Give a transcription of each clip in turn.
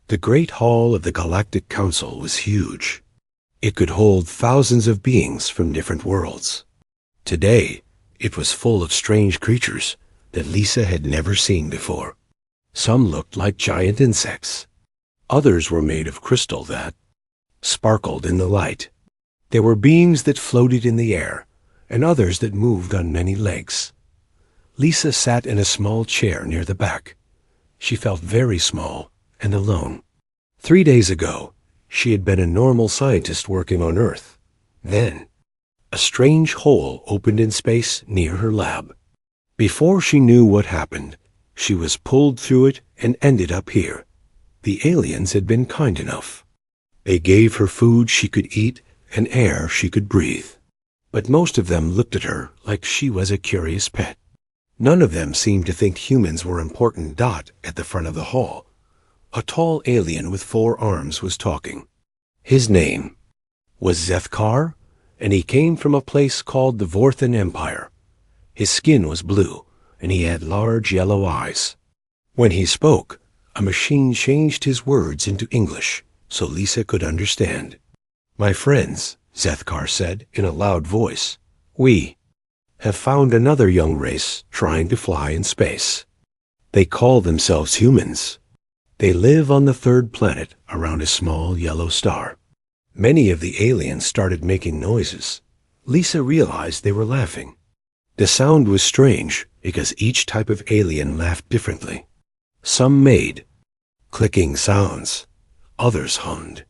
The Great Hall of the Galactic Council was huge. It could hold thousands of beings from different worlds. Today, it was full of strange creatures that Lisa had never seen before. Some looked like giant insects. Others were made of crystal that sparkled in the light. There were beings that floated in the air, and others that moved on many legs. Lisa sat in a small chair near the back. She felt very small and alone. 3 days ago, she had been a normal scientist working on Earth. Then, a strange hole opened in space near her lab. Before she knew what happened, she was pulled through it and ended up here. The aliens had been kind enough. They gave her food she could eat and air she could breathe. But most of them looked at her like she was a curious pet. None of them seemed to think humans were important. Dot at the front of the hall. A tall alien with 4 arms was talking. His name was Zethkar, and he came from a place called the Vorthan Empire. His skin was blue, and he had large yellow eyes. When he spoke, a machine changed his words into English so Lisa could understand. "My friends," Zethkar said in a loud voice, "we have found another young race trying to fly in space. They call themselves humans. They live on the 3rd planet around a small yellow star." Many of the aliens started making noises. Lisa realized they were laughing. The sound was strange because each type of alien laughed differently. Some made clicking sounds. Others hummed.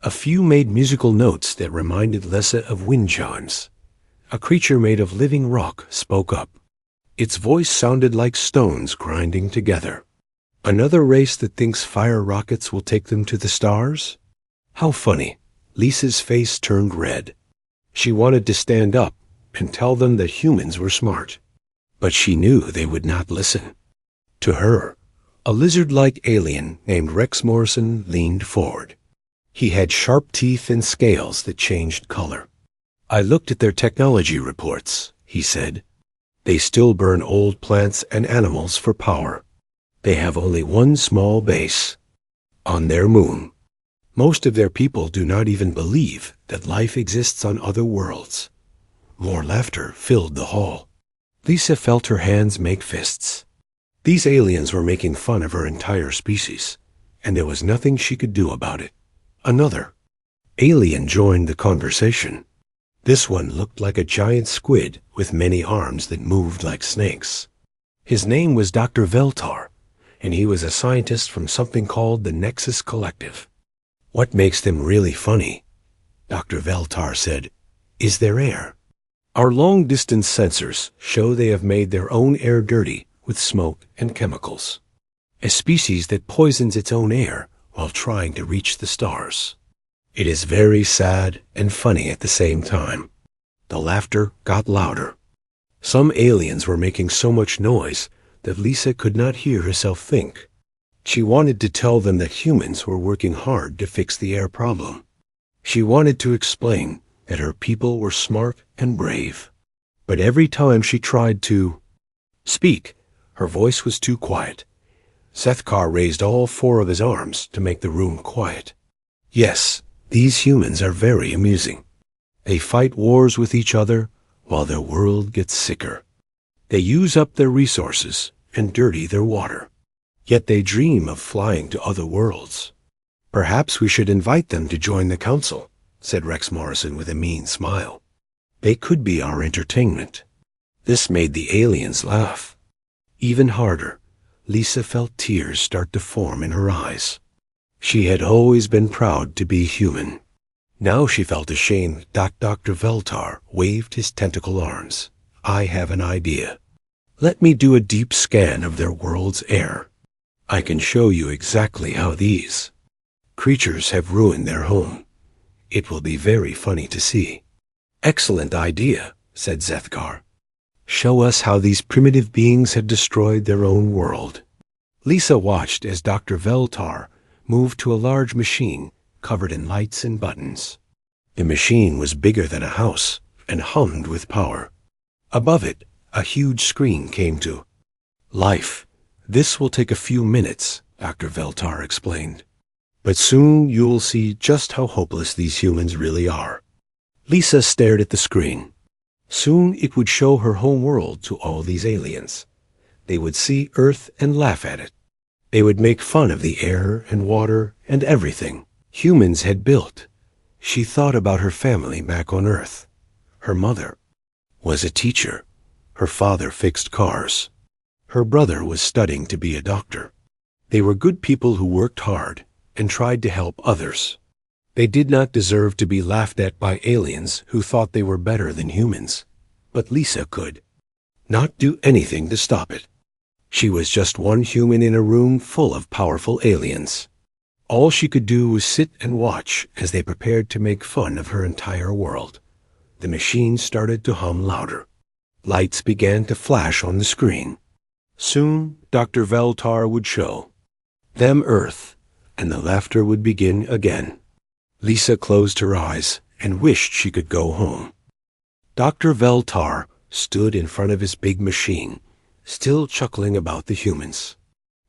A few made musical notes that reminded Lisa of wind chimes. A creature made of living rock spoke up. Its voice sounded like stones grinding together. Another race that thinks fire rockets will take them to the stars? How funny. Lisa's face turned red. She wanted to stand up and tell them that humans were smart. But she knew they would not listen. To her, a lizard-like alien named Rex Morrison leaned forward. He had sharp teeth and scales that changed color. "I looked at their technology reports," he said. "They still burn old plants and animals for power. They have only one small base, on their moon. Most of their people do not even believe that life exists on other worlds." More laughter filled the hall. Lisa felt her hands make fists. These aliens were making fun of her entire species, and there was nothing she could do about it. Another alien joined the conversation. This one looked like a giant squid with many arms that moved like snakes. His name was Dr. Veltar, and he was a scientist from something called the Nexus Collective. "What makes them really funny," Dr. Veltar said, "is their air. Our long-distance sensors show they have made their own air dirty with smoke and chemicals. A species that poisons its own air while trying to reach the stars. It is very sad and funny at the same time." The laughter got louder. Some aliens were making so much noise that Lisa could not hear herself think. She wanted to tell them that humans were working hard to fix the air problem. She wanted to explain that her people were smart and brave. But every time she tried to speak, her voice was too quiet. Zethkar raised all 4 of his arms to make the room quiet. "Yes, these humans are very amusing. They fight wars with each other while their world gets sicker. They use up their resources and dirty their water. Yet they dream of flying to other worlds. Perhaps we should invite them to join the council," said Rex Morrison with a mean smile. "They could be our entertainment." This made the aliens laugh. Even harder, Lisa felt tears start to form in her eyes. She had always been proud to be human. Now she felt ashamed that Dr. Veltar waved his tentacle arms. "I have an idea. Let me do a deep scan of their world's air. I can show you exactly how these creatures have ruined their home. It will be very funny to see." "Excellent idea," said Zethkar. "Show us how these primitive beings have destroyed their own world." Lisa watched as Dr. Veltar moved to a large machine covered in lights and buttons. The machine was bigger than a house and hummed with power. Above it, a huge screen came to life. "This will take a few minutes," Dr. Veltar explained. But soon you'll see just how hopeless these humans really are. Lisa stared at the screen. Soon it would show her home world to all these aliens. They would see Earth and laugh at it. They would make fun of the air and water and everything humans had built. She thought about her family back on Earth. Her mother was a teacher. Her father fixed cars. Her brother was studying to be a doctor. They were good people who worked hard and tried to help others. They did not deserve to be laughed at by aliens who thought they were better than humans. But Lisa could not do anything to stop it. She was just one human in a room full of powerful aliens. All she could do was sit and watch as they prepared to make fun of her entire world. The machine started to hum louder. Lights began to flash on the screen. Soon, Dr. Veltar would show them Earth, and the laughter would begin again. Lisa closed her eyes and wished she could go home. Dr. Veltar stood in front of his big machine, still chuckling about the humans.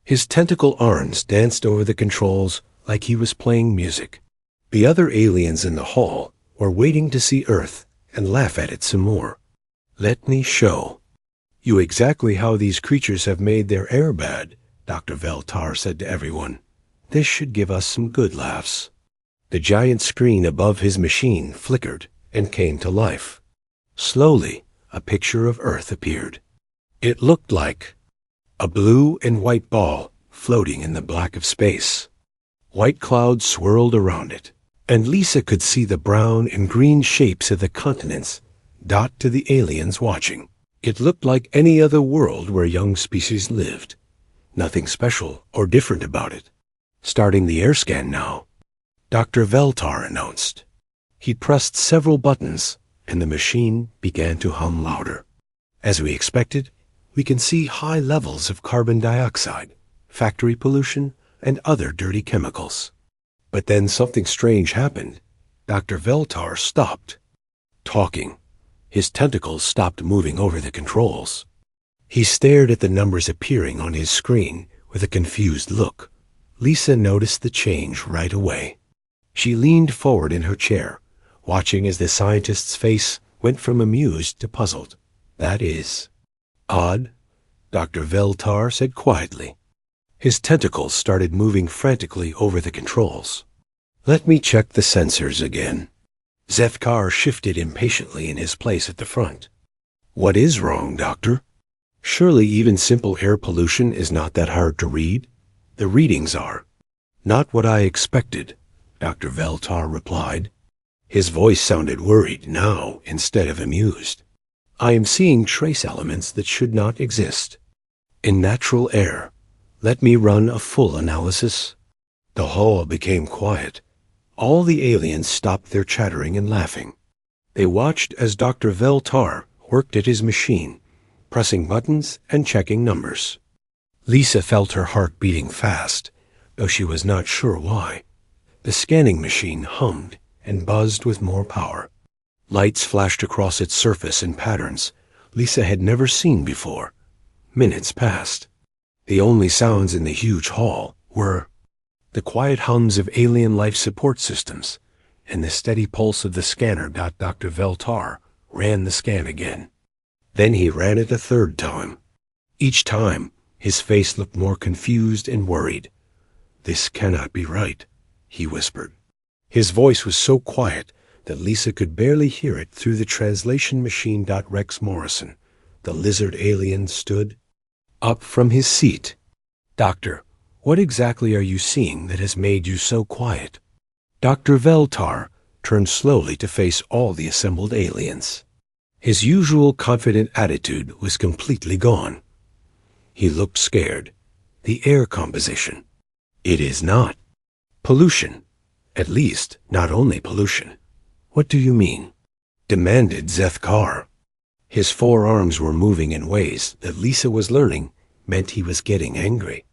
His tentacle arms danced over the controls like he was playing music. The other aliens in the hall were waiting to see Earth and laugh at it some more. "Let me show you exactly how these creatures have made their air bad," Dr. Veltar said to everyone. "This should give us some good laughs." The giant screen above his machine flickered and came to life. Slowly, a picture of Earth appeared. It looked like a blue and white ball floating in the black of space. White clouds swirled around it, and Lisa could see the brown and green shapes of the continents dot to the aliens watching. It looked like any other world where young species lived. Nothing special or different about it. "Starting the air scan now," Dr. Veltar announced. He pressed several buttons, and the machine began to hum louder. As we expected, we can see high levels of carbon dioxide, factory pollution, and other dirty chemicals. But then something strange happened. Dr. Veltar stopped talking. His tentacles stopped moving over the controls. He stared at the numbers appearing on his screen with a confused look. Lisa noticed the change right away. She leaned forward in her chair, watching as the scientist's face went from amused to puzzled. "That is odd," Dr. Veltar said quietly. His tentacles started moving frantically over the controls. "Let me check the sensors again." Zefkar shifted impatiently in his place at the front. "What is wrong, Doctor? Surely even simple air pollution is not that hard to read." "The readings are not what I expected," Dr. Veltar replied. His voice sounded worried now instead of amused. "I am seeing trace elements that should not exist in natural air. Let me run a full analysis." The hall became quiet. All the aliens stopped their chattering and laughing. They watched as Dr. Veltar worked at his machine, pressing buttons and checking numbers. Lisa felt her heart beating fast, though she was not sure why. The scanning machine hummed and buzzed with more power. Lights flashed across its surface in patterns Lisa had never seen before. Minutes passed. The only sounds in the huge hall were the quiet hums of alien life support systems and the steady pulse of the scanner. Dr. Veltar ran the scan again. Then he ran it a third time. Each time, his face looked more confused and worried. "This cannot be right," he whispered. His voice was so quiet that Lisa could barely hear it through the translation machine. Rex Morrison, the lizard alien, stood up from his seat. "Doctor, what exactly are you seeing that has made you so quiet?" Dr. Veltar turned slowly to face all the assembled aliens. His usual confident attitude was completely gone. He looked scared. "The air composition. It is not pollution. At least, not only pollution." "What do you mean?" demanded Zefkar. His forearms were moving in ways that Lisa was learning meant he was getting angry.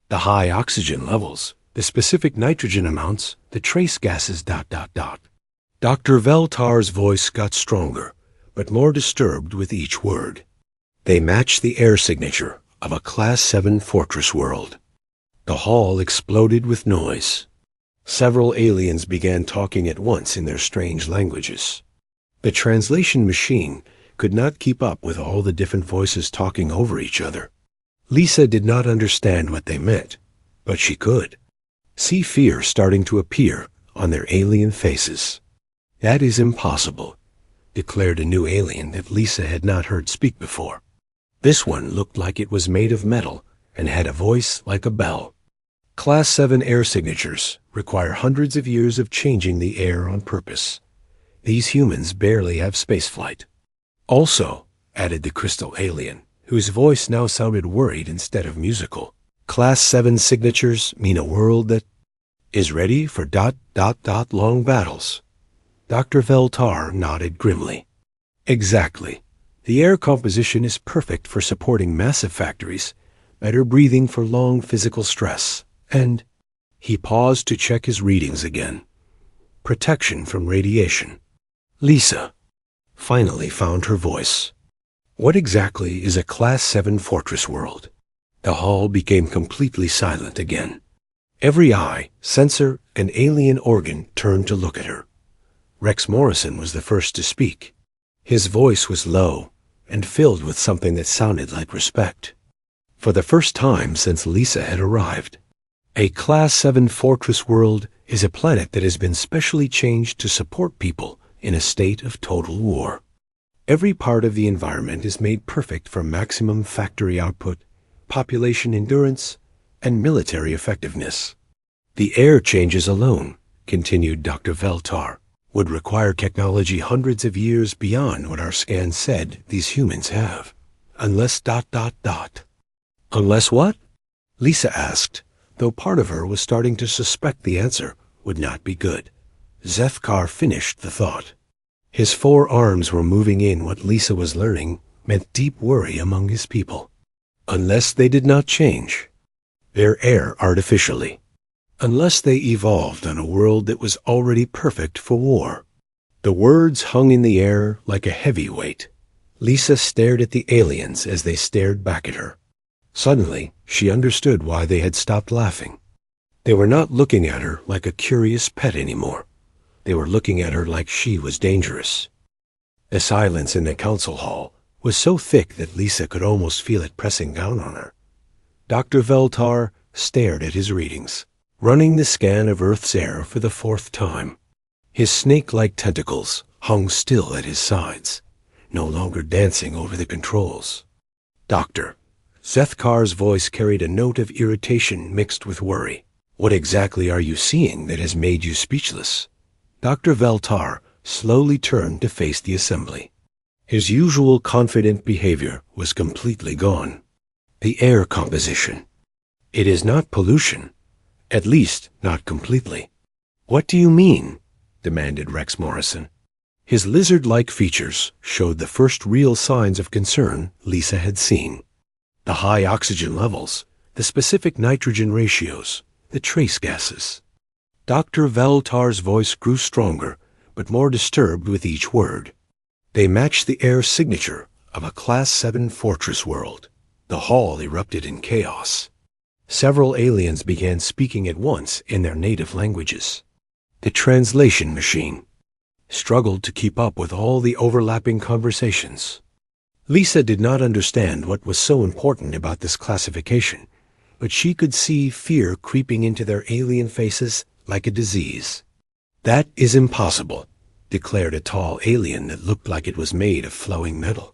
"The high oxygen levels, the specific nitrogen amounts, the trace gases. Dr. Veltar's voice got stronger, but more disturbed with each word. "They match the air signature of a Class 7 fortress world." The hall exploded with noise. Several aliens began talking at once in their strange languages. The translation machine could not keep up with all the different voices talking over each other. Lisa did not understand what they meant, but she could see fear starting to appear on their alien faces. "That is impossible," declared a new alien that Lisa had not heard speak before. This one looked like it was made of metal and had a voice like a bell. Class 7 air signatures require hundreds of years of changing the air on purpose. These humans barely have spaceflight. Also, added the crystal alien, whose voice now sounded worried instead of musical, Class 7 signatures mean a world that is ready for ... long battles. Dr. Veltar nodded grimly. Exactly. The air composition is perfect for supporting massive factories, better breathing for long physical stress, and he paused to check his readings again. Protection from radiation. Lisa finally found her voice. What exactly is a Class 7 fortress world? The hall became completely silent again. Every eye, sensor, and alien organ turned to look at her. Rex Morrison was the first to speak. His voice was low and filled with something that sounded like respect. For the first time since Lisa had arrived, a Class 7 fortress world is a planet that has been specially changed to support people in a state of total war. Every part of the environment is made perfect for maximum factory output, population endurance, and military effectiveness. The air changes alone, continued Dr. Veltar, would require technology hundreds of years beyond what our scans said these humans have. Unless ... Unless what? Lisa asked, though part of her was starting to suspect the answer would not be good. Zethkar finished the thought. His 4 arms were moving in what Lisa was learning meant deep worry among his people. Unless they did not change their air artificially. Unless they evolved on a world that was already perfect for war. The words hung in the air like a heavy weight. Lisa stared at the aliens as they stared back at her. Suddenly, she understood why they had stopped laughing. They were not looking at her like a curious pet anymore. They were looking at her like she was dangerous. The silence in the council hall was so thick that Lisa could almost feel it pressing down on her. Dr. Veltar stared at his readings, running the scan of Earth's air for the 4th time. His snake-like tentacles hung still at his sides, no longer dancing over the controls. Doctor, Zethkar's voice carried a note of irritation mixed with worry. What exactly are you seeing that has made you speechless? Dr. Veltar slowly turned to face the assembly. His usual confident behavior was completely gone. The air composition. It is not pollution. At least, not completely. What do you mean? Demanded Rex Morrison. His lizard-like features showed the first real signs of concern Lisa had seen. The high oxygen levels, the specific nitrogen ratios, the trace gases. Dr. Veltar's voice grew stronger, but more disturbed with each word. They matched the air signature of a Class 7 fortress world. The hall erupted in chaos. Several aliens began speaking at once in their native languages. The translation machine struggled to keep up with all the overlapping conversations. Lisa did not understand what was so important about this classification, but she could see fear creeping into their alien faces like a disease. That is impossible, declared a tall alien that looked like it was made of flowing metal.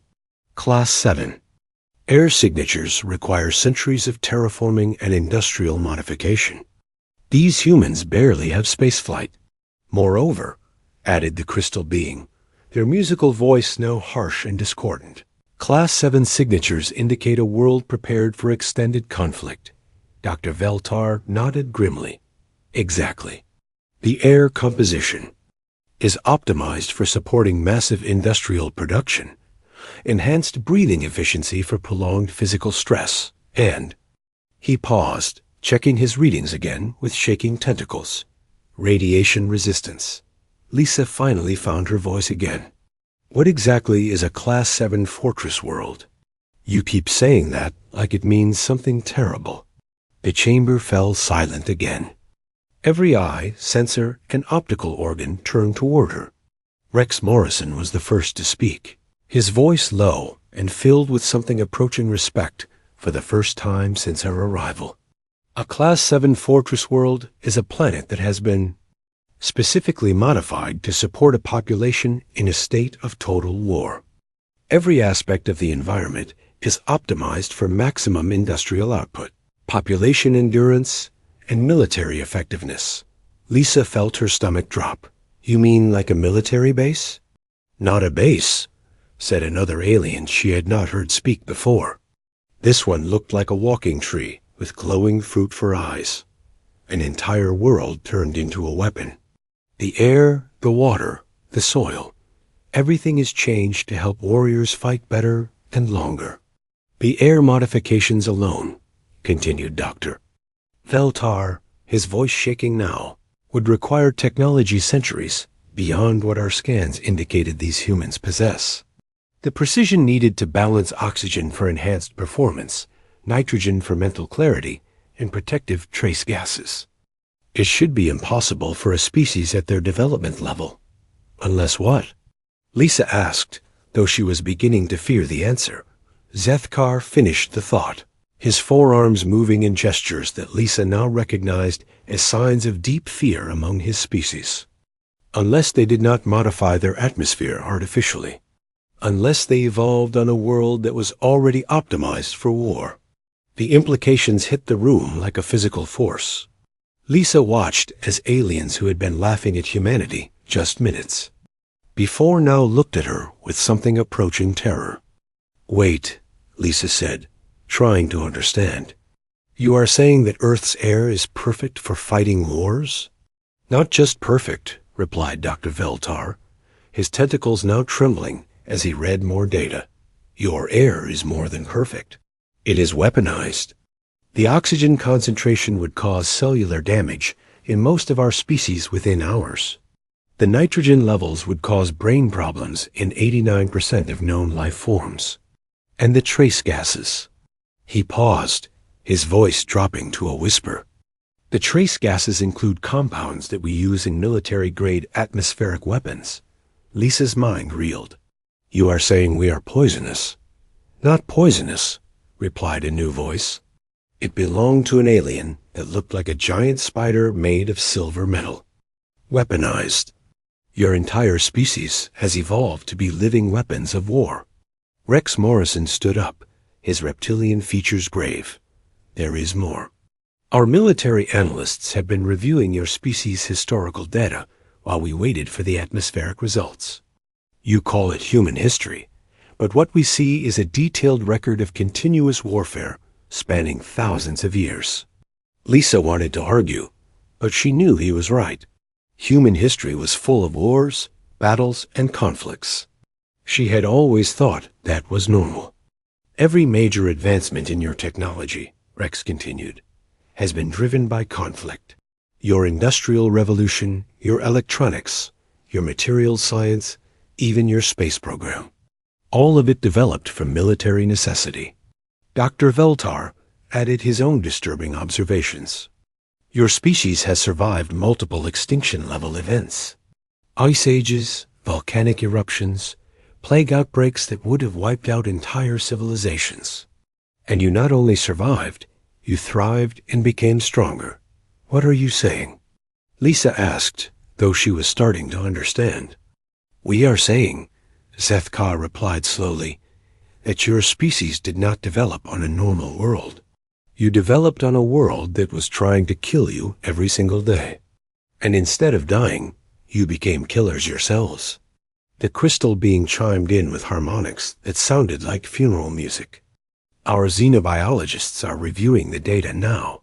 Class 7. Air signatures require centuries of terraforming and industrial modification. These humans barely have spaceflight. Moreover, added the crystal being, their musical voice now harsh and discordant. Class 7 signatures indicate a world prepared for extended conflict. Dr. Veltar nodded grimly. Exactly. The air composition is optimized for supporting massive industrial production, enhanced breathing efficiency for prolonged physical stress, and he paused, checking his readings again with shaking tentacles. Radiation resistance. Lisa finally found her voice again. What exactly is a Class 7 fortress world? You keep saying that like it means something terrible. The chamber fell silent again. Every eye, sensor, and optical organ turned toward her. Rex Morrison was the first to speak, his voice low and filled with something approaching respect for the first time since her arrival. A Class 7 fortress world is a planet that has been specifically modified to support a population in a state of total war. Every aspect of the environment is optimized for maximum industrial output, population endurance, and military effectiveness. Lisa felt her stomach drop. You mean like a military base? Not a base, said another alien she had not heard speak before. This one looked like a walking tree with glowing fruit for eyes. An entire world turned into a weapon. The air, the water, the soil, everything is changed to help warriors fight better and longer. The air modifications alone, continued Dr. Veltar, his voice shaking now, would require technology centuries beyond what our scans indicated these humans possess. The precision needed to balance oxygen for enhanced performance, nitrogen for mental clarity, and protective trace gases. It should be impossible for a species at their development level. Unless what? Lisa asked, though she was beginning to fear the answer. Zethkar finished the thought, his forearms moving in gestures that Lisa now recognized as signs of deep fear among his species. Unless they did not modify their atmosphere artificially. Unless they evolved on a world that was already optimized for war. The implications hit the room like a physical force. Lisa watched as aliens who had been laughing at humanity just minutes before now looked at her with something approaching terror. Wait, Lisa said, trying to understand. You are saying that Earth's air is perfect for fighting wars? Not just perfect, replied Dr. Veltar, his tentacles now trembling as he read more data. Your air is more than perfect. It is weaponized. The oxygen concentration would cause cellular damage in most of our species within hours. The nitrogen levels would cause brain problems in 89% of known life forms. And the trace gases. He paused, his voice dropping to a whisper. The trace gases include compounds that we use in military-grade atmospheric weapons. Lisa's mind reeled. You are saying we are poisonous? Not poisonous, replied a new voice. It belonged to an alien that looked like a giant spider made of silver metal. Weaponized. Your entire species has evolved to be living weapons of war. Rex Morrison stood up, his reptilian features grave. There is more. Our military analysts have been reviewing your species' historical data while we waited for the atmospheric results. You call it human history, but what we see is a detailed record of continuous warfare spanning thousands of years. Lisa wanted to argue, but she knew he was right. Human history was full of wars, battles, and conflicts. She had always thought that was normal. Every major advancement in your technology, Rex continued, has been driven by conflict. Your industrial revolution, your electronics, your materials science, even your space program. All of it developed from military necessity. Dr. Veltar added his own disturbing observations. Your species has survived multiple extinction-level events. Ice ages, volcanic eruptions, plague outbreaks that would have wiped out entire civilizations. And you not only survived, you thrived and became stronger. What are you saying? Lisa asked, though she was starting to understand. We are saying, Zethkar replied slowly, that your species did not develop on a normal world. You developed on a world that was trying to kill you every single day. And instead of dying, you became killers yourselves. The crystal being chimed in with harmonics that sounded like funeral music. Our xenobiologists are reviewing the data now.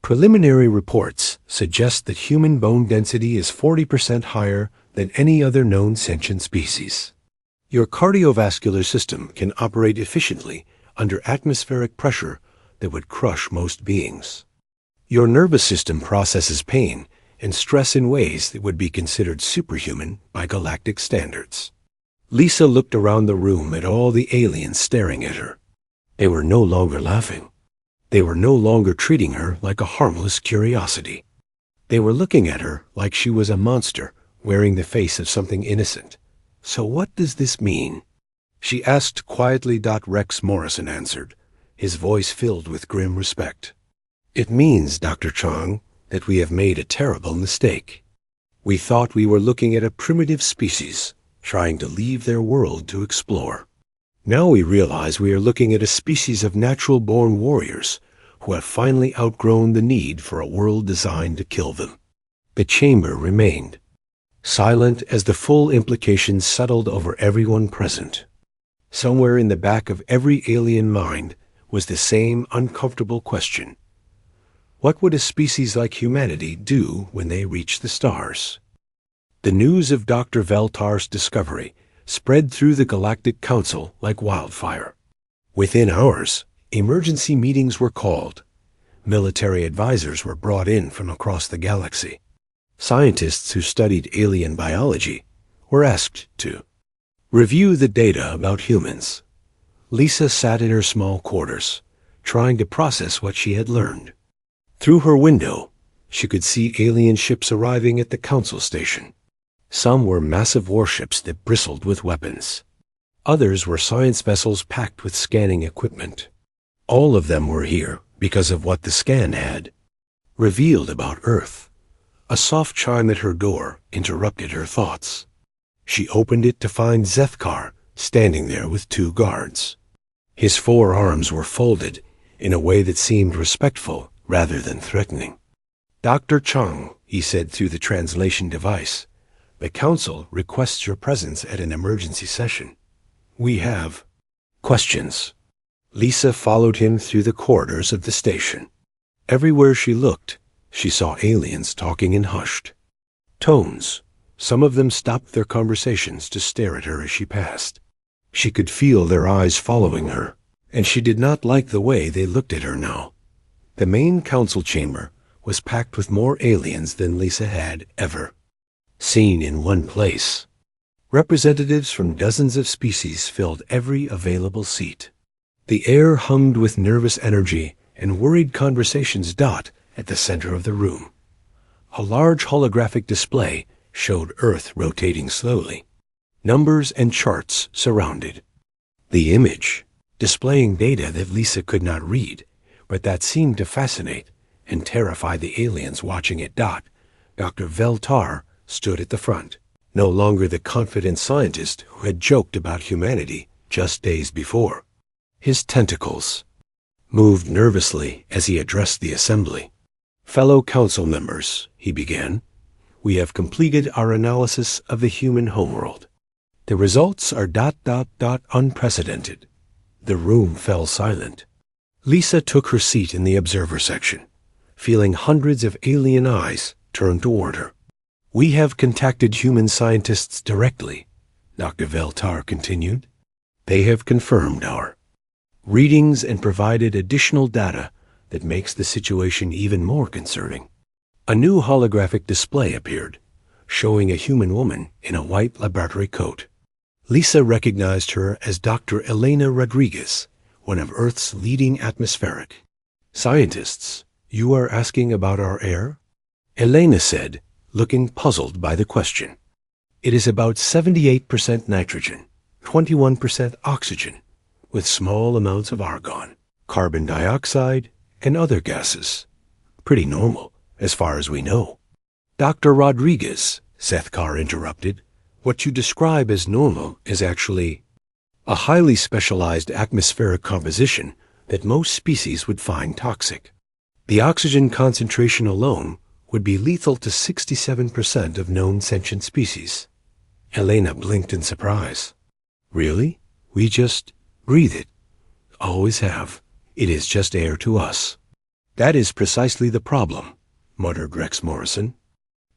Preliminary reports suggest that human bone density is 40% higher than any other known sentient species. Your cardiovascular system can operate efficiently under atmospheric pressure that would crush most beings. Your nervous system processes pain and stress in ways that would be considered superhuman by galactic standards. Lisa looked around the room at all the aliens staring at her. They were no longer laughing. They were no longer treating her like a harmless curiosity. They were looking at her like she was a monster, wearing the face of something innocent. "So what does this mean?" she asked quietly. Rex Morrison answered, his voice filled with grim respect. "It means, Dr. Chang, that we have made a terrible mistake. We thought we were looking at a primitive species, trying to leave their world to explore. Now we realize we are looking at a species of natural-born warriors who have finally outgrown the need for a world designed to kill them." The chamber remained, silent as the full implications settled over everyone present. Somewhere in the back of every alien mind was the same uncomfortable question. What would a species like humanity do when they reach the stars? The news of Dr. Veltar's discovery spread through the Galactic Council like wildfire. Within hours, emergency meetings were called. Military advisors were brought in from across the galaxy. Scientists who studied alien biology were asked to review the data about humans. Lisa sat in her small quarters, trying to process what she had learned. Through her window, she could see alien ships arriving at the council station. Some were massive warships that bristled with weapons. Others were science vessels packed with scanning equipment. All of them were here because of what the scan had revealed about Earth. A soft chime at her door interrupted her thoughts. She opened it to find Zethkar standing there with 2 guards. His 4 arms were folded in a way that seemed respectful rather than threatening. "Dr. Chang," he said through the translation device, "the Council requests your presence at an emergency session. We have questions." Lisa followed him through the corridors of the station. Everywhere she looked, she saw aliens talking in hushed tones. Some of them stopped their conversations to stare at her as she passed. She could feel their eyes following her, and she did not like the way they looked at her now. The main council chamber was packed with more aliens than Lisa had ever seen in one place. Representatives from dozens of species filled every available seat. The air hummed with nervous energy and worried conversations. At the center of the room, a large holographic display showed Earth rotating slowly. Numbers and charts surrounded the image, displaying data that Lisa could not read, but that seemed to fascinate and terrify the aliens watching it. Dr. Veltar stood at the front, no longer the confident scientist who had joked about humanity just days before. His tentacles moved nervously as he addressed the assembly. "Fellow council members," he began, "we have completed our analysis of the human homeworld. The results are ... unprecedented." The room fell silent. Lisa took her seat in the observer section, feeling hundreds of alien eyes turned toward her. "We have contacted human scientists directly," Dr. Veltar continued. "They have confirmed our readings and provided additional data that makes the situation even more concerning." A new holographic display appeared, showing a human woman in a white laboratory coat. Lisa recognized her as Dr. Elena Rodriguez, one of Earth's leading atmospheric scientists. "You are asking about our air?" Elena said, looking puzzled by the question. "It is about 78% nitrogen, 21% oxygen, with small amounts of argon, carbon dioxide, and other gases. Pretty normal, as far as we know." "Dr. Rodriguez," Zethkar interrupted, "what you describe as normal is actually a highly specialized atmospheric composition that most species would find toxic. The oxygen concentration alone would be lethal to 67% of known sentient species." Elena blinked in surprise. "Really? We just breathe it. Always have. It is just air to us." "That is precisely the problem," muttered Rex Morrison,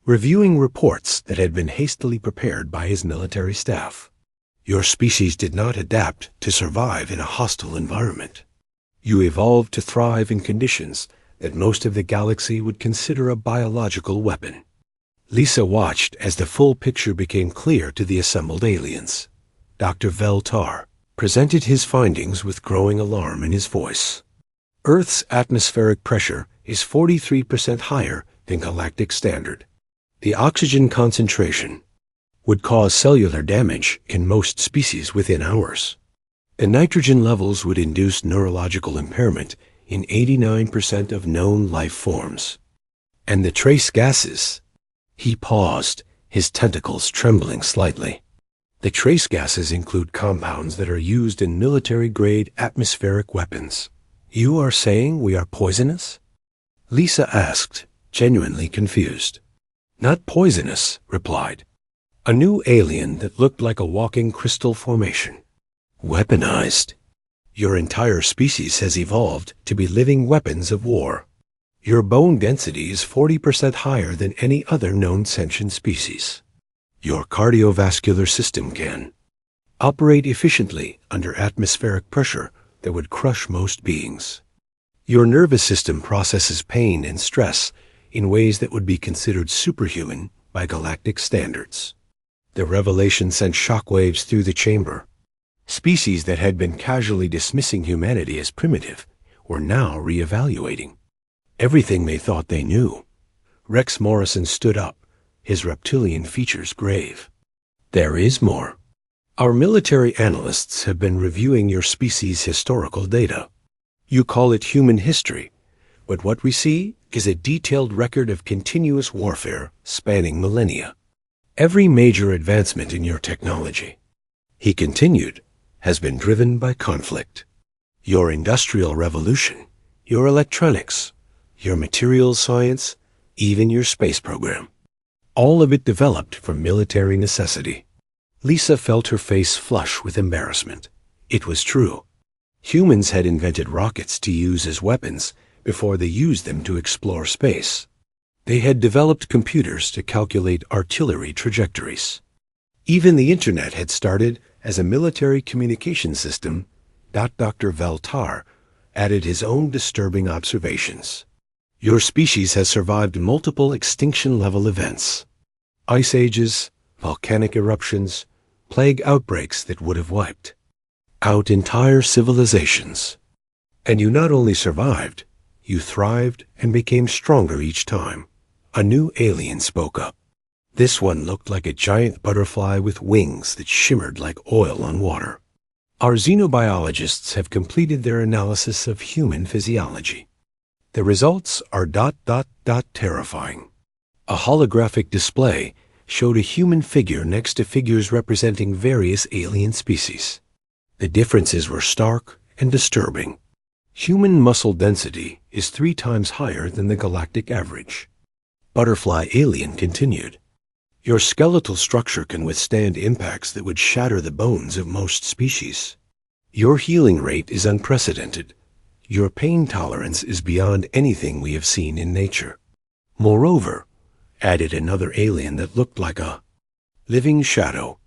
reviewing reports that had been hastily prepared by his military staff. "Your species did not adapt to survive in a hostile environment. You evolved to thrive in conditions that most of the galaxy would consider a biological weapon." Lisa watched as the full picture became clear to the assembled aliens. Dr. Veltar presented his findings with growing alarm in his voice. "Earth's atmospheric pressure is 43% higher than galactic standard. The oxygen concentration would cause cellular damage in most species within hours. The nitrogen levels would induce neurological impairment in 89% of known life forms. And the trace gases. He paused, his tentacles trembling slightly. The trace gases include compounds that are used in military-grade atmospheric weapons. You are saying we are poisonous? Lisa asked, genuinely confused. Not poisonous, replied. A new alien that looked like a walking crystal formation. Weaponized. Your entire species has evolved to be living weapons of war. Your bone density is 40% higher than any other known sentient species. Your cardiovascular system can operate efficiently under atmospheric pressure that would crush most beings. Your nervous system processes pain and stress in ways that would be considered superhuman by galactic standards. The revelation sent shockwaves through the chamber. Species that had been casually dismissing humanity as primitive were now reevaluating everything they thought they knew. Rex Morrison stood up, his reptilian features grave. There is more. Our military analysts have been reviewing your species' historical data. You call it human history, but what we see is a detailed record of continuous warfare spanning millennia. Every major advancement in your technology, he continued, has been driven by conflict. Your industrial revolution, your electronics, your materials science, even your space program. All of it developed from military necessity. Lisa felt her face flush with embarrassment. It was true. Humans had invented rockets to use as weapons before they used them to explore space. They had developed computers to calculate artillery trajectories. Even the internet had started as a military communication system. Dr. Veltar added his own disturbing observations. Your species has survived multiple extinction-level events. Ice ages, volcanic eruptions, plague outbreaks that would have wiped out entire civilizations. And you not only survived, you thrived and became stronger each time. A new alien spoke up. This one looked like a giant butterfly with wings that shimmered like oil on water. Our xenobiologists have completed their analysis of human physiology. The results are terrifying. A holographic display showed a human figure next to figures representing various alien species. The differences were stark and disturbing. Human muscle density is 3 times higher than the galactic average. Butterfly alien continued. Your skeletal structure can withstand impacts that would shatter the bones of most species. Your healing rate is unprecedented. Your pain tolerance is beyond anything we have seen in nature. Moreover, added another alien that looked like a living shadow,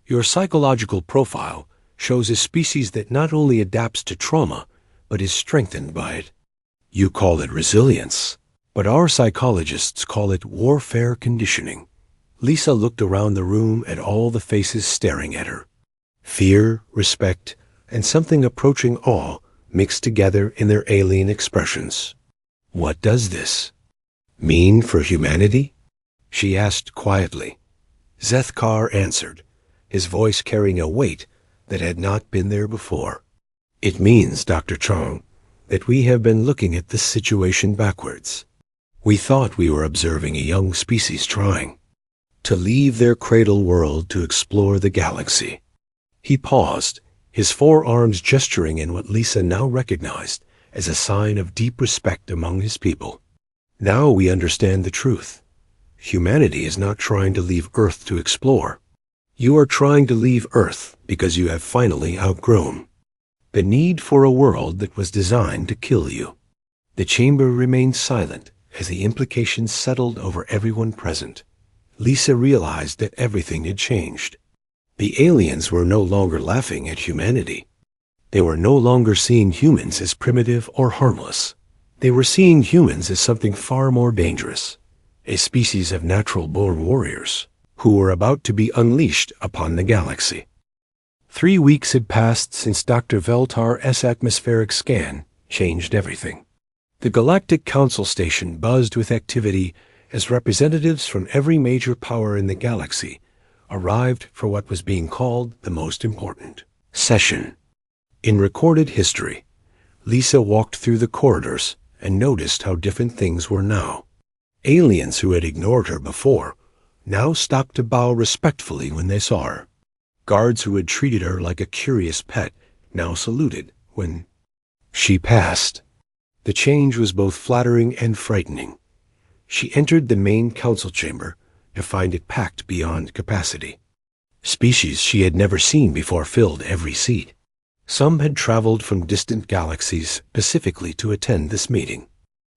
your psychological profile shows a species that not only adapts to trauma, but is strengthened by it. You call it resilience, but our psychologists call it warfare conditioning. Lisa looked around the room at all the faces staring at her. Fear, respect, and something approaching awe mixed together in their alien expressions. What does this mean for humanity? She asked quietly. Zethkar answered, his voice carrying a weight that had not been there before. It means, Dr. Chong, that we have been looking at this situation backwards. We thought we were observing a young species trying to leave their cradle world to explore the galaxy. He paused, his forearms gesturing in what Lisa now recognized as a sign of deep respect among his people. Now we understand the truth. Humanity is not trying to leave Earth to explore. You are trying to leave Earth because you have finally outgrown the need for a world that was designed to kill you. The chamber remained silent as the implications settled over everyone present. Lisa realized that everything had changed. The aliens were no longer laughing at humanity. They were no longer seeing humans as primitive or harmless. They were seeing humans as something far more dangerous, a species of natural-born warriors who were about to be unleashed upon the galaxy. 3 weeks had passed since Dr. Veltar's atmospheric scan changed everything. The Galactic Council station buzzed with activity as representatives from every major power in the galaxy arrived for what was being called the most important session. In recorded history, Lisa walked through the corridors and noticed how different things were now. Aliens who had ignored her before now stopped to bow respectfully when they saw her. Guards who had treated her like a curious pet now saluted when she passed. The change was both flattering and frightening. She entered the main council chamber to find it packed beyond capacity. Species she had never seen before filled every seat. Some had traveled from distant galaxies specifically to attend this meeting.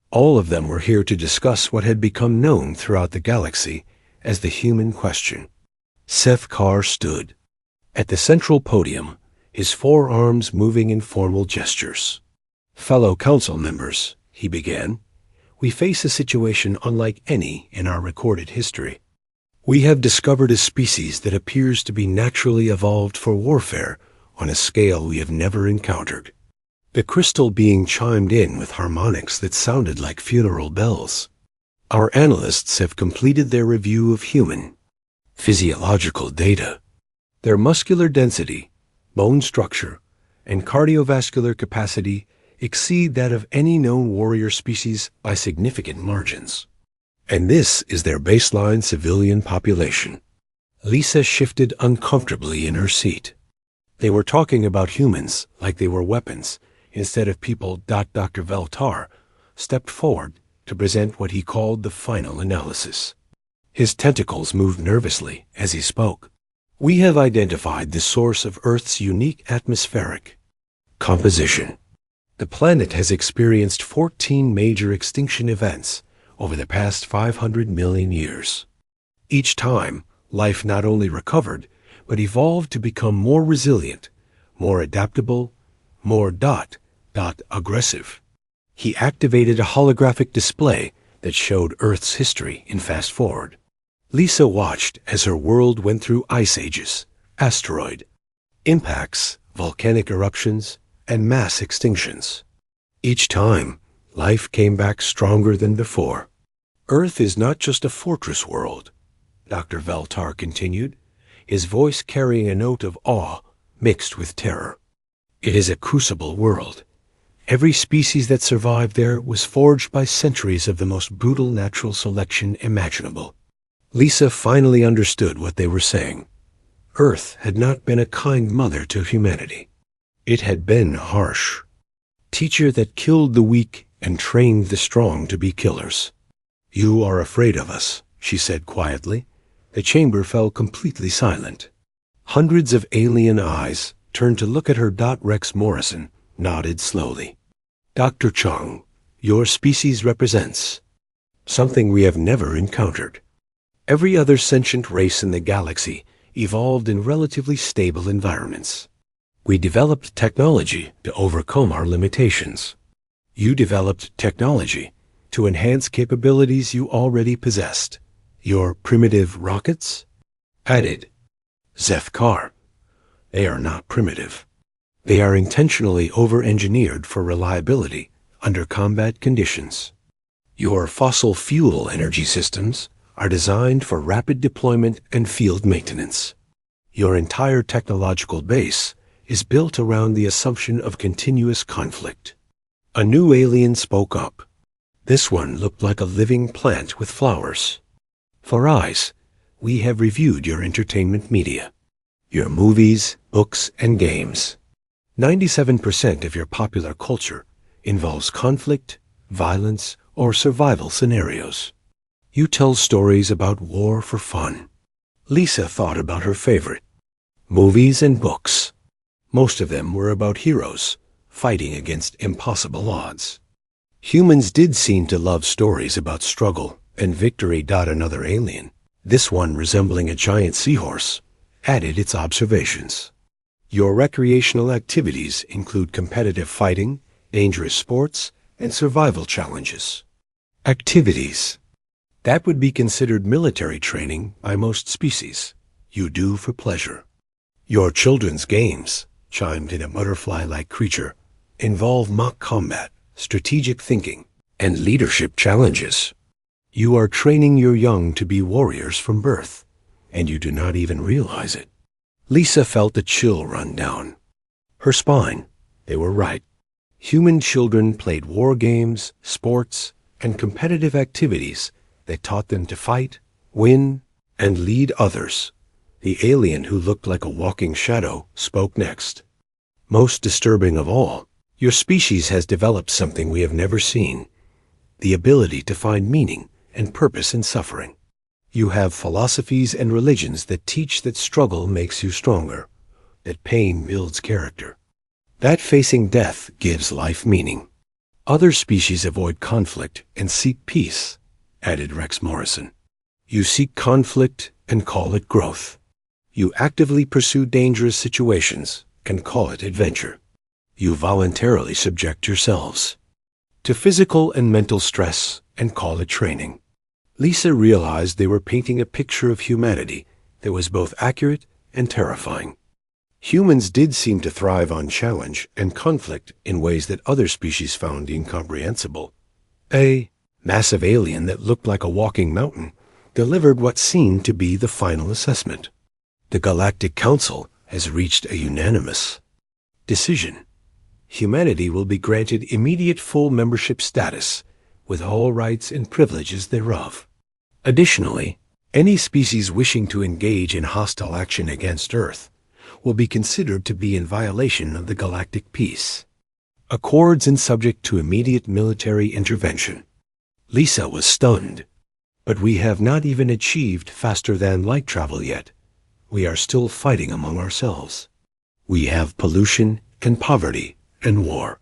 All of them were here to discuss what had become known throughout the galaxy as the human question. Seth Carr stood at the central podium, his forearms moving in formal gestures. "Fellow council members," he began, "we face a situation unlike any in our recorded history. We have discovered a species that appears to be naturally evolved for warfare on a scale we have never encountered." The crystal being chimed in with harmonics that sounded like funeral bells. "Our analysts have completed their review of human physiological data. Their muscular density, bone structure, and cardiovascular capacity exceed that of any known warrior species by significant margins. And this is their baseline civilian population." Lisa shifted uncomfortably in her seat. They were talking about humans like they were weapons, instead of people. Dr. Veltar stepped forward to present what he called the final analysis. His tentacles moved nervously as he spoke. "We have identified the source of Earth's unique atmospheric composition. The planet has experienced 14 major extinction events over the past 500 million years. Each time, life not only recovered, but evolved to become more resilient, more adaptable, more aggressive." He activated a holographic display that showed Earth's history in fast forward. Lisa watched as her world went through ice ages, asteroid impacts, volcanic eruptions, and mass extinctions. Each time, life came back stronger than before. "Earth is not just a fortress world," Dr. Veltar continued, his voice carrying a note of awe mixed with terror. "It is a crucible world. Every species that survived there was forged by centuries of the most brutal natural selection imaginable." Lisa finally understood what they were saying. Earth had not been a kind mother to humanity. It had been harsh. Teacher that killed the weak and trained the strong to be killers. "You are afraid of us," she said quietly. The chamber fell completely silent. Hundreds of alien eyes turned to look at her. Rex Morrison nodded slowly. "Dr. Chung, your species represents something we have never encountered. Every other sentient race in the galaxy evolved in relatively stable environments. We developed technology to overcome our limitations. You developed technology to enhance capabilities you already possessed. Your primitive rockets?" added Zeth Carr. "They are not primitive. They are intentionally over-engineered for reliability under combat conditions. Your fossil fuel energy systems are designed for rapid deployment and field maintenance. Your entire technological base is built around the assumption of continuous conflict." A new alien spoke up. This one looked like a living plant with flowers. "For eyes, we have reviewed your entertainment media, your movies, books, and games. 97% of your popular culture involves conflict, violence, or survival scenarios. You tell stories about war for fun." Lisa thought about her favorite movies and books. Most of them were about heroes fighting against impossible odds. Humans did seem to love stories about struggle and victory. Another alien, this one resembling a giant seahorse, added its observations. "Your recreational activities include competitive fighting, dangerous sports, and survival challenges." Activities. That would be considered military training by most species. You do for pleasure. "Your children's games," chimed in a butterfly-like creature, "involve mock combat, strategic thinking, and leadership challenges. You are training your young to be warriors from birth, and you do not even realize it. Lisa felt a chill run down her spine. They were right. Human children played war games, sports, and competitive activities that taught them to fight, win, and lead others. The alien who looked like a walking shadow spoke next. Most disturbing of all, your species has developed something we have never seen: the ability to find meaning and purpose in suffering. You have philosophies and religions that teach that struggle makes you stronger, that pain builds character, that facing death gives life meaning. Other species avoid conflict and seek peace, added Rex Morrison. You seek conflict and call it growth. You actively pursue dangerous situations and call it adventure. You voluntarily subject yourselves to physical and mental stress and call it training. Lisa realized they were painting a picture of humanity that was both accurate and terrifying. Humans did seem to thrive on challenge and conflict in ways that other species found incomprehensible. A massive alien that looked like a walking mountain delivered what seemed to be the final assessment. The Galactic Council has reached a unanimous decision. Humanity will be granted immediate full membership status, with all rights and privileges thereof. Additionally, any species wishing to engage in hostile action against Earth will be considered to be in violation of the galactic peace, accords and subject to immediate military intervention. Lisa was stunned. But we have not even achieved faster-than-light travel yet. We are still fighting among ourselves. We have pollution and poverty and war.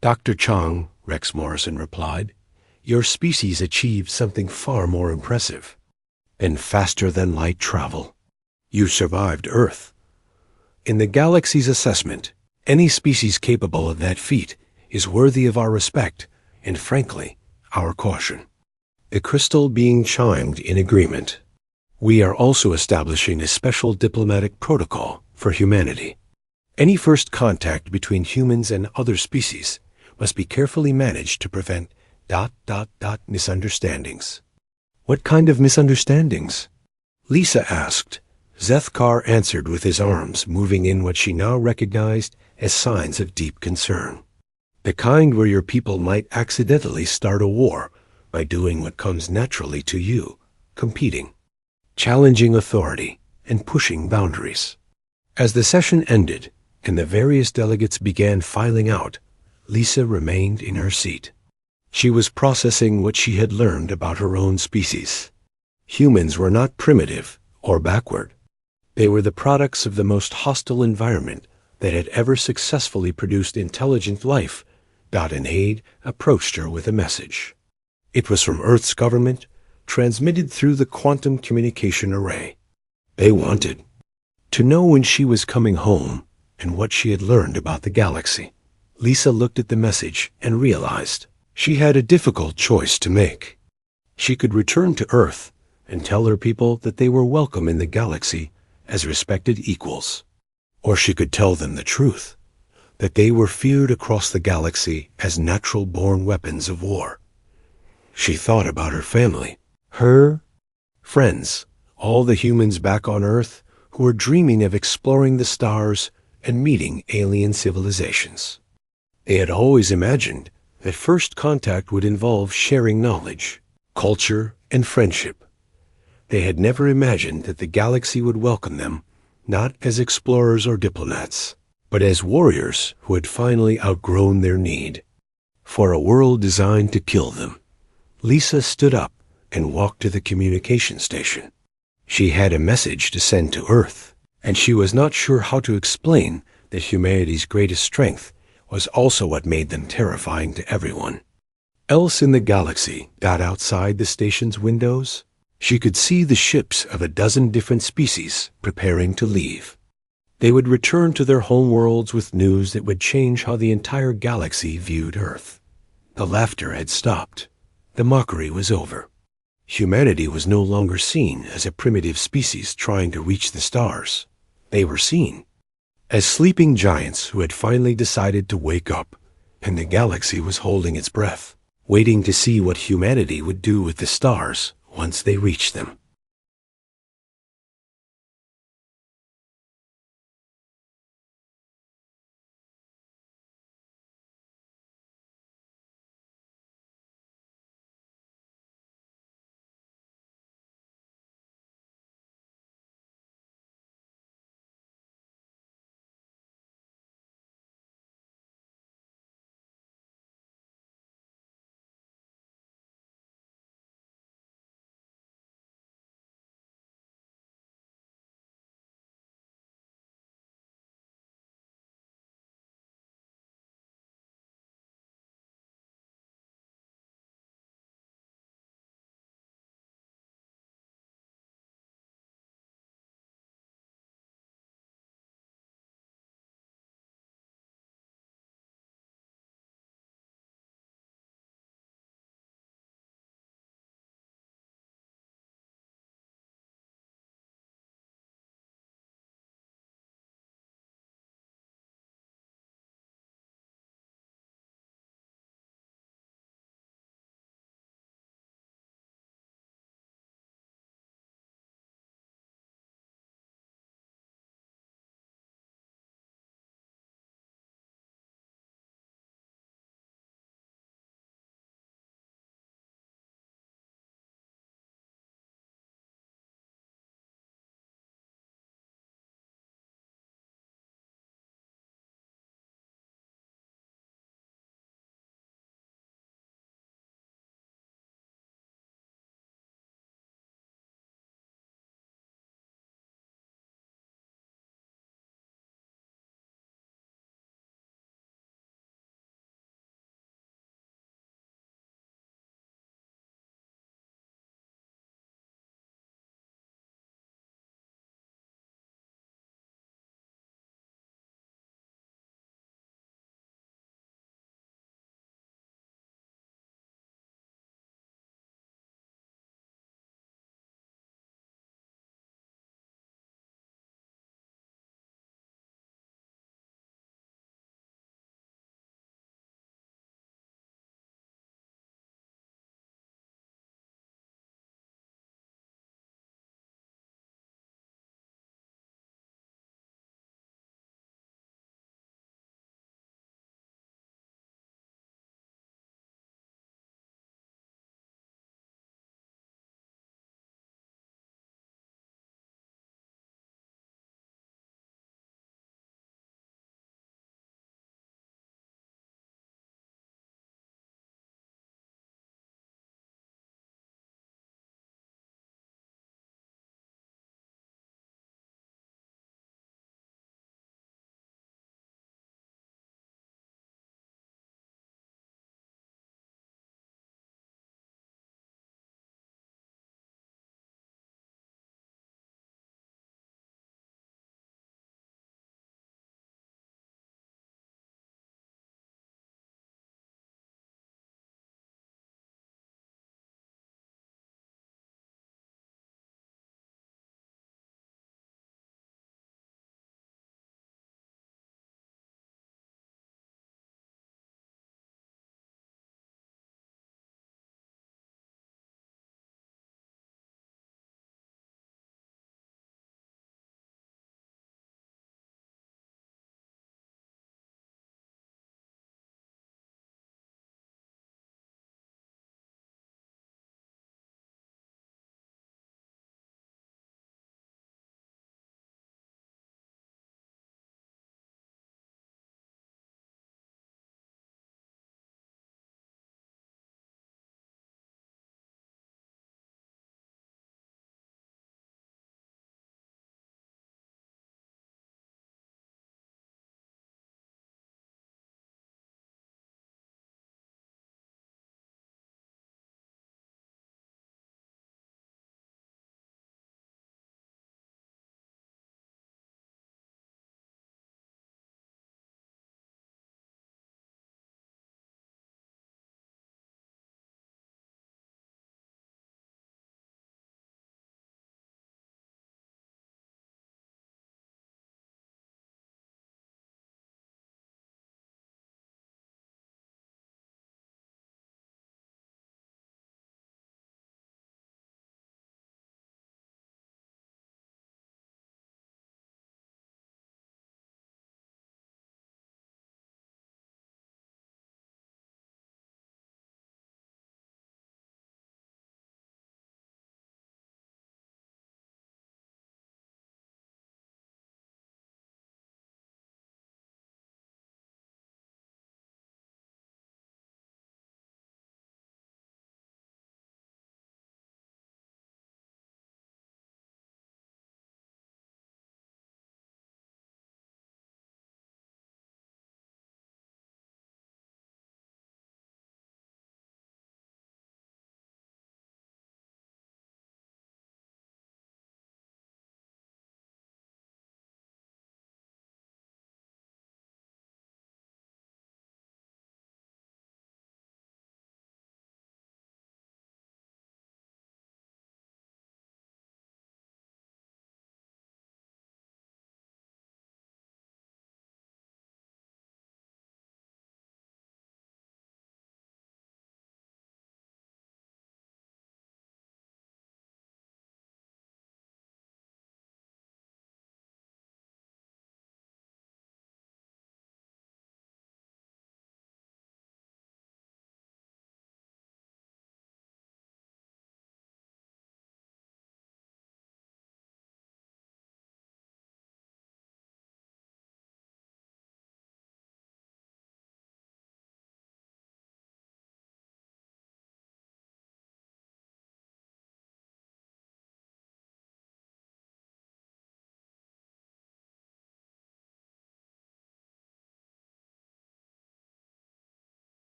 Dr. Chang, Rex Morrison replied, your species achieved something far more impressive and faster-than-light travel. You survived Earth. In the galaxy's assessment, any species capable of that feat is worthy of our respect and, frankly, our caution. The crystal being chimed in agreement. We are also establishing a special diplomatic protocol for humanity. Any first contact between humans and other species must be carefully managed to prevent ... misunderstandings. What kind of misunderstandings? Lisa asked. Zethkar answered with his arms moving in what she now recognized as signs of deep concern. The kind where your people might accidentally start a war by doing what comes naturally to you, competing, challenging authority, and pushing boundaries. As the session ended and the various delegates began filing out, Lisa remained in her seat. She was processing what she had learned about her own species. Humans were not primitive or backward. They were the products of the most hostile environment that had ever successfully produced intelligent life. An aide approached her with a message. It was from Earth's government, transmitted through the quantum communication array. They wanted to know when she was coming home and what she had learned about the galaxy. Lisa looked at the message and realized she had a difficult choice to make. She could return to Earth and tell her people that they were welcome in the galaxy as respected equals. Or she could tell them the truth, that they were feared across the galaxy as natural-born weapons of war. She thought about her family, her friends, all the humans back on Earth who were dreaming of exploring the stars and meeting alien civilizations. They had always imagined that first contact would involve sharing knowledge, culture, and friendship. They had never imagined that the galaxy would welcome them, not as explorers or diplomats, but as warriors who had finally outgrown their need for a world designed to kill them. Lisa stood up and walked to the communication station. She had a message to send to Earth, and she was not sure how to explain that humanity's greatest strength was also what made them terrifying to everyone else in the galaxy. Outside the station's windows, she could see the ships of a dozen different species preparing to leave. They would return to their homeworlds with news that would change how the entire galaxy viewed Earth. The laughter had stopped. The mockery was over. Humanity was no longer seen as a primitive species trying to reach the stars. They were seen as sleeping giants who had finally decided to wake up, and the galaxy was holding its breath. waiting to see what humanity would do with the stars once they reached them.